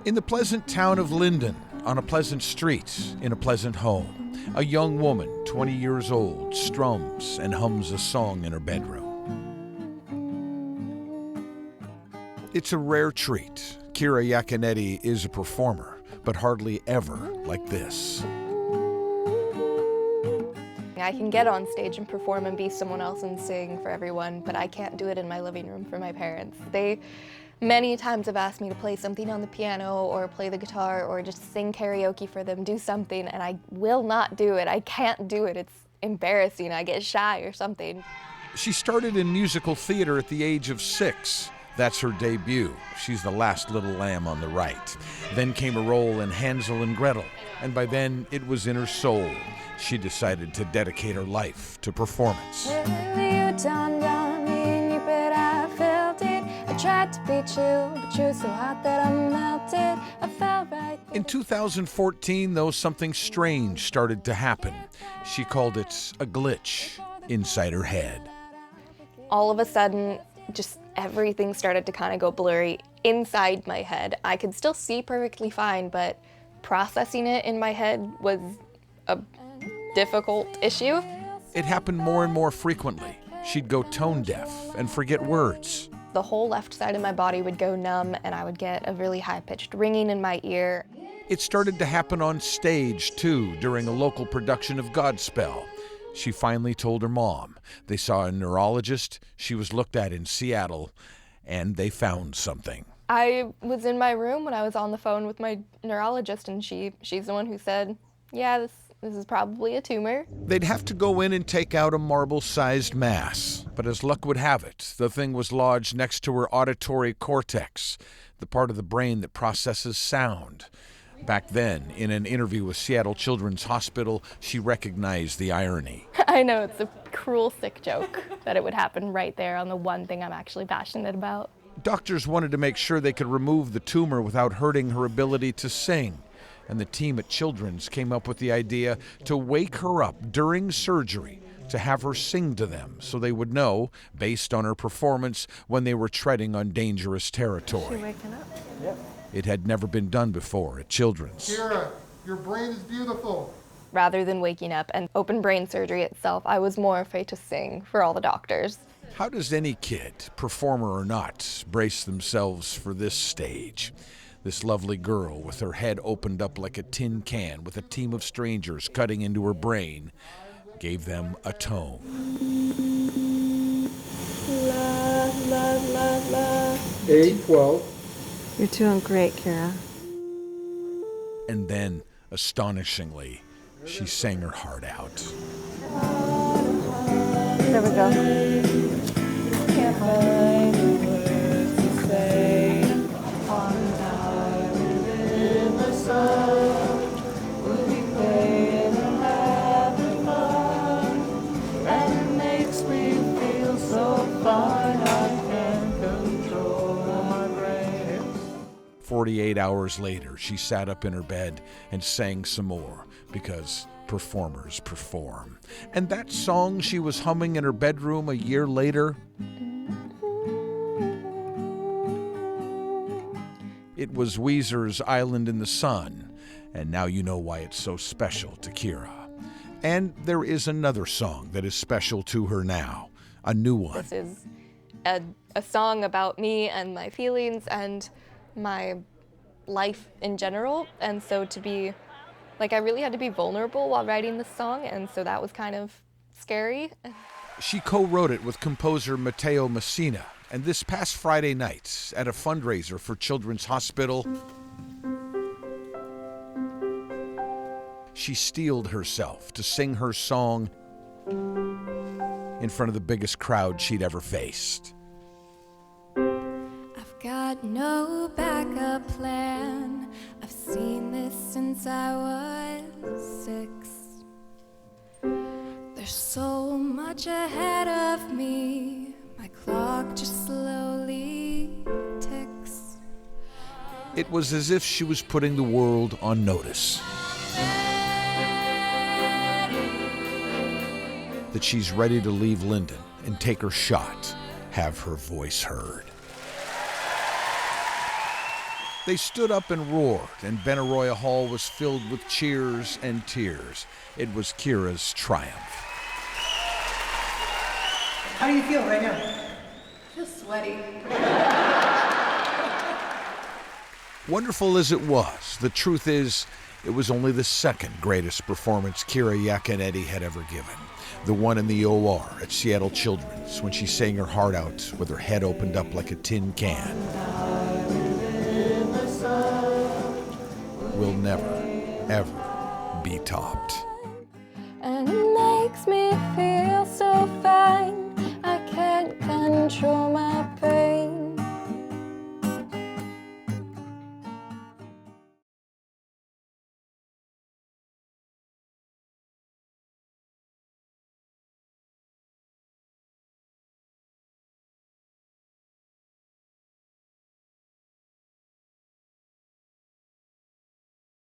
In the pleasant town of Lynden, on a pleasant street, in a pleasant home, a young woman, 20 years old, strums and hums a song in her bedroom. It's a rare treat. Kira Iaconneti is a performer, but hardly ever like this. I can get on stage and perform and be someone else and sing for everyone, but I can't do it in my living room for my parents. They many times have asked me to play something on the piano or play the guitar or just sing karaoke for them, do something, and I will not do it. I can't do it. It's embarrassing. I get shy or something. She started in musical theater at the age of 6. That's her debut. She's the last little lamb on the right. Then came a role in Hansel and Gretel, and by then it was in her soul. She decided to dedicate her life to performance. You dawned on me and you bet I felt it. I tried to be chill, but you're so hot that I melted. I fell right through. In 2014, though, something strange started to happen. She called it a glitch inside her head. All of a sudden, just everything started to kind of go blurry inside my head. I could still see perfectly fine, but processing it in my head was a difficult issue. It happened more and more frequently. She'd go tone deaf and forget words. The whole left side of my body would go numb and I would get a really high-pitched ringing in my ear. It started to happen on stage, too, during a local production of Godspell. She finally told her mom. They saw a neurologist. She was looked at in Seattle, and they found something. I was in my room when I was on the phone with my neurologist, and she's the one who said, yeah, this is probably a tumor. They'd have to go in and take out a marble-sized mass. But as luck would have it, the thing was lodged next to her auditory cortex, the part of the brain that processes sound. Back then, in an interview with Seattle Children's Hospital, she recognized the irony. I know, it's a cruel, sick joke that it would happen right there on the one thing I'm actually passionate about. Doctors wanted to make sure they could remove the tumor without hurting her ability to sing. And the team at Children's came up with the idea to wake her up during surgery, to have her sing to them so they would know, based on her performance, when they were treading on dangerous territory. Is she waking up? Yep. It had never been done before at Children's. Kira, your brain is beautiful. Rather than waking up and open brain surgery itself, I was more afraid to sing for all the doctors. How does any kid, performer or not, brace themselves for this stage? This lovely girl with her head opened up like a tin can with a team of strangers cutting into her brain gave them a tone. La, la, la, la. 8-12. You're doing great, Kira. And then, astonishingly, she sang her heart out. There we go. Can't find words to say. On time in the sun, we'll be playing and having fun, and it makes me feel so fine I can't control my brain. 48 hours later, she sat up in her bed and sang some more, because performers perform. And that song she was humming in her bedroom a year later, it was Weezer's Island in the Sun, and now you know why it's so special to Kira. And there is another song that is special to her now, a new one. This is a song about me and my feelings and my life in general, and so to be, like, I really had to be vulnerable while writing this song, and so that was kind of scary. She co-wrote it with composer Matteo Messina, and this past Friday night at a fundraiser for Children's Hospital, she steeled herself to sing her song in front of the biggest crowd she'd ever faced. I've got no backup plan. I've seen this since I was 6. There's so much ahead of me. My clock just slowly ticks. It was as if she was putting the world on notice. That she's ready to leave Lynden and take her shot, have her voice heard. They stood up and roared, and Benaroya Hall was filled with cheers and tears. It was Kira's triumph. How do you feel right now? I feel sweaty. Wonderful as it was, the truth is, it was only the second greatest performance Kira Iaconneti had ever given. The one in the OR at Seattle Children's when she sang her heart out with her head opened up like a tin can. Will never, ever be topped. And it makes me feel so fine. I can't control